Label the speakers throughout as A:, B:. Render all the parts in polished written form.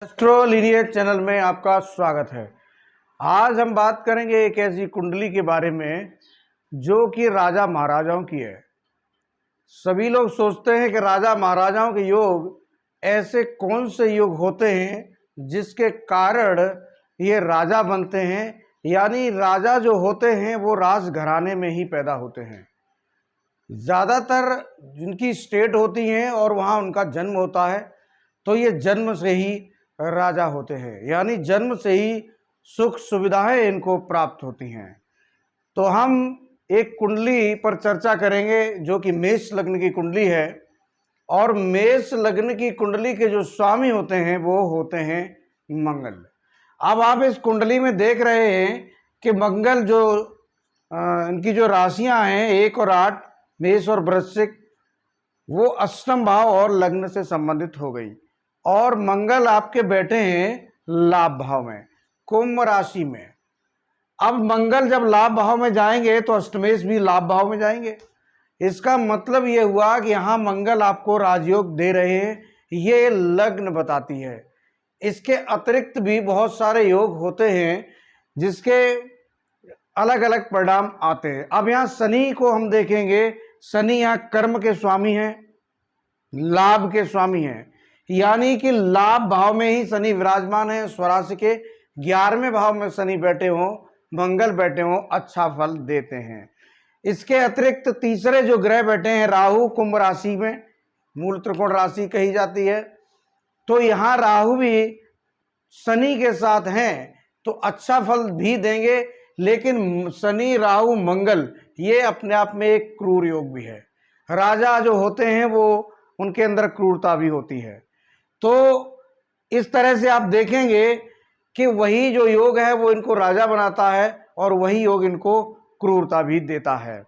A: Astro lineage channel में आपका स्वागत है। आज हम बात करेंगे एक ऐसी कुंडली के बारे में जो कि राजा महाराजाओं की है। सभी लोग सोचते हैं कि राजा महाराजाओं के योग ऐसे कौन से योग होते हैं जिसके कारण ये राजा बनते हैं, यानी राजा जो होते हैं वो राजघराने में ही पैदा होते हैं। ज़्यादातर जिनकी स्टेट होती हैं और वहाँ उनका जन्म होता है तो ये जन्म से ही राजा होते हैं, यानी जन्म से ही सुख सुविधाएं इनको प्राप्त होती हैं। तो हम एक कुंडली पर चर्चा करेंगे जो कि मेष लग्न की कुंडली है, और मेष लग्न की कुंडली के जो स्वामी होते हैं वो होते हैं मंगल। अब आप इस कुंडली में देख रहे हैं कि मंगल जो इनकी जो राशियां हैं 1 और 8 मेष और वृश्चिक, वो अष्टम भाव और लग्न से संबंधित हो गई, और मंगल आपके बैठे हैं लाभ भाव में, कुंभ राशि में। अब मंगल जब लाभ भाव में जाएंगे तो अष्टमेश भी लाभ भाव में जाएंगे। इसका मतलब ये हुआ कि यहाँ मंगल आपको राजयोग दे रहे हैं, ये लग्न बताती है। इसके अतिरिक्त भी बहुत सारे योग होते हैं जिसके अलग अलग परिणाम आते हैं। अब यहाँ शनि को हम देखेंगे। शनि यहाँ कर्म के स्वामी हैं, लाभ के स्वामी हैं, यानी कि लाभ भाव में ही शनि विराजमान है। स्वराशि के 11वें भाव में शनि बैठे हों, मंगल बैठे हों, अच्छा फल देते हैं। इसके अतिरिक्त तीसरे जो ग्रह बैठे हैं राहु कुंभ राशि में, मूल त्रिकोण राशि कही जाती है, तो यहाँ राहु भी शनि के साथ हैं तो अच्छा फल भी देंगे। लेकिन शनि राहु मंगल ये अपने आप में एक क्रूर योग भी है। राजा जो होते हैं वो उनके अंदर क्रूरता भी होती है। तो इस तरह से आप देखेंगे कि वही जो योग है वो इनको राजा बनाता है और वही योग इनको क्रूरता भी देता है।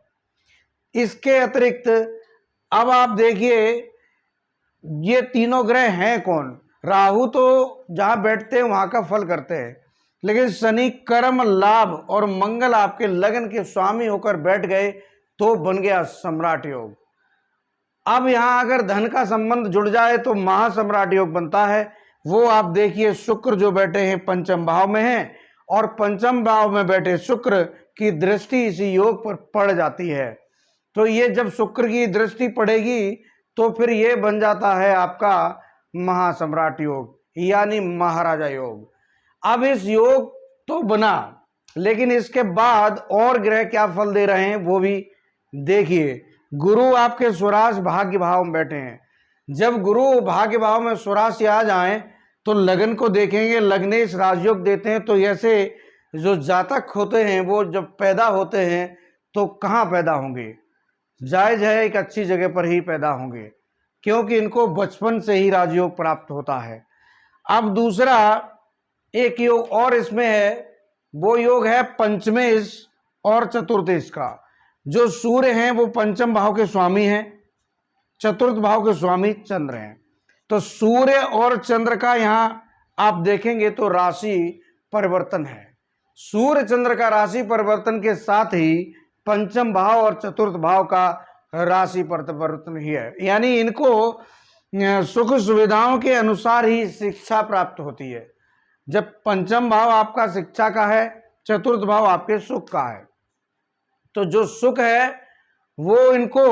A: इसके अतिरिक्त अब आप देखिए ये तीनों ग्रह हैं कौन। राहु तो जहां बैठते हैं वहां का फल करते हैं, लेकिन शनि कर्म लाभ और मंगल आपके लगन के स्वामी होकर बैठ गए तो बन गया सम्राट योग। अब यहाँ अगर धन का संबंध जुड़ जाए तो महासम्राट योग बनता है। वो आप देखिए शुक्र जो बैठे हैं पंचम भाव में हैं, और पंचम भाव में बैठे शुक्र की दृष्टि इसी योग पर पड़ जाती है। तो ये जब शुक्र की दृष्टि पड़ेगी तो फिर ये बन जाता है आपका महासम्राट योग, यानी महाराजा योग। अब इस योग तो बना, लेकिन इसके बाद और ग्रह क्या फल दे रहे हैं वो भी देखिए। गुरु आपके स्वराश भाग्य भाव में बैठे हैं। जब गुरु भाग्य भाव में स्वराश आ जाएं तो लगन को देखेंगे, लग्नेश राजयोग देते हैं। तो ऐसे जो जातक होते हैं वो जब पैदा होते हैं तो कहाँ पैदा होंगे, जायज है एक अच्छी जगह पर ही पैदा होंगे, क्योंकि इनको बचपन से ही राजयोग प्राप्त होता है। अब दूसरा एक योग और इसमें है, वो योग है पंचमेश और चतुर्थेश का। जो सूर्य हैं वो पंचम भाव के स्वामी हैं, चतुर्थ भाव के स्वामी चंद्र हैं। तो सूर्य और चंद्र का यहाँ आप देखेंगे तो राशि परिवर्तन है। सूर्य चंद्र का राशि परिवर्तन के साथ ही पंचम भाव और चतुर्थ भाव का राशि परिवर्तन ही है, यानी इनको सुख सुविधाओं के अनुसार ही शिक्षा प्राप्त होती है। जब पंचम भाव आपका शिक्षा का है, चतुर्थ भाव आपके सुख का है, तो जो सुख है वो इनको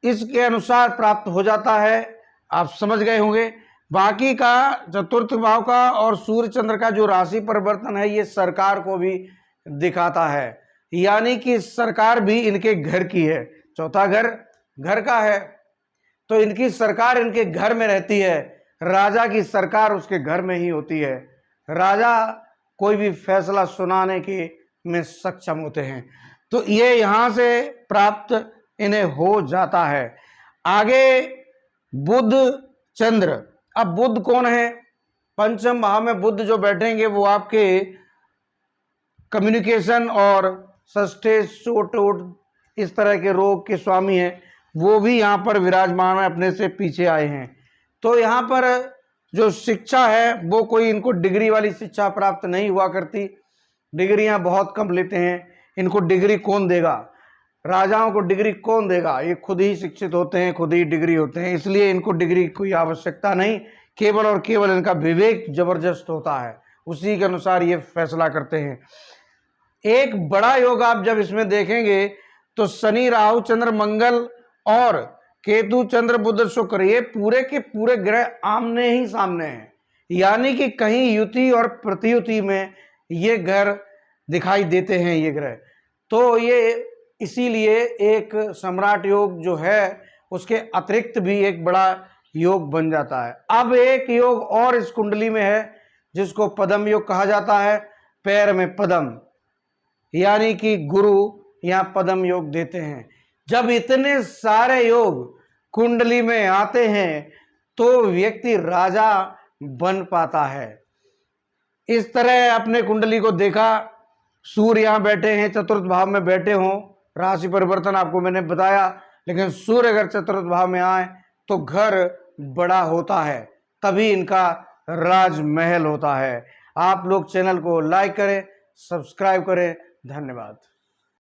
A: इसके अनुसार प्राप्त हो जाता है। आप समझ गए होंगे। बाकी का चतुर्थ भाव का और सूर्य चंद्र का जो राशि परिवर्तन है ये सरकार को भी दिखाता है, यानी कि सरकार भी इनके घर की है। चौथा घर घर का है तो इनकी सरकार इनके घर में रहती है। राजा की सरकार उसके घर में ही होती है। राजा कोई भी फैसला सुनाने के में सक्षम होते हैं। तो ये यहाँ से प्राप्त इन्हें हो जाता है। आगे बुध चंद्र। अब बुध कौन है? पंचम भाव में बुध जो बैठेंगे वो आपके कम्युनिकेशन और षष्ठे चोट इस तरह के रोग के स्वामी हैं। वो भी यहाँ पर विराजमान अपने से पीछे आए हैं। तो यहाँ पर जो शिक्षा है वो कोई इनको डिग्री वाली शिक्षा प्राप्त नहीं हुआ करती। डिग्रियां बहुत कम लेते हैं। इनको डिग्री कौन देगा? राजाओं को डिग्री कौन देगा? ये खुद ही शिक्षित होते हैं, खुद ही डिग्री होते हैं, इसलिए इनको डिग्री की कोई आवश्यकता नहीं केवल और केवल इनका विवेक जबरदस्त होता है, उसी के अनुसार ये फैसला करते हैं। एक बड़ा योग आप जब इसमें देखेंगे तो शनि राहु चंद्र मंगल और केतु चंद्र बुध शुक्र, ये पूरे के पूरे ग्रह आमने ही सामने हैं, यानी कि कहीं युति और प्रतियुति में ये घर दिखाई देते हैं ये ग्रह। तो ये इसीलिए एक सम्राट योग जो है उसके अतिरिक्त भी एक बड़ा योग बन जाता है। अब एक योग और इस कुंडली में है जिसको पद्म योग कहा जाता है। पैर में पद्म, यानी कि गुरु यहाँ पद्म योग देते हैं। जब इतने सारे योग कुंडली में आते हैं तो व्यक्ति राजा बन पाता है। इस तरह अपने कुंडली को देखा, सूर्य यहाँ बैठे हैं, चतुर्थ भाव में बैठे हों, राशि परिवर्तन आपको मैंने बताया, लेकिन सूर्य अगर चतुर्थ भाव में आए तो घर बड़ा होता है, तभी इनका राजमहल होता है। आप लोग चैनल को लाइक करें, सब्सक्राइब करें। धन्यवाद।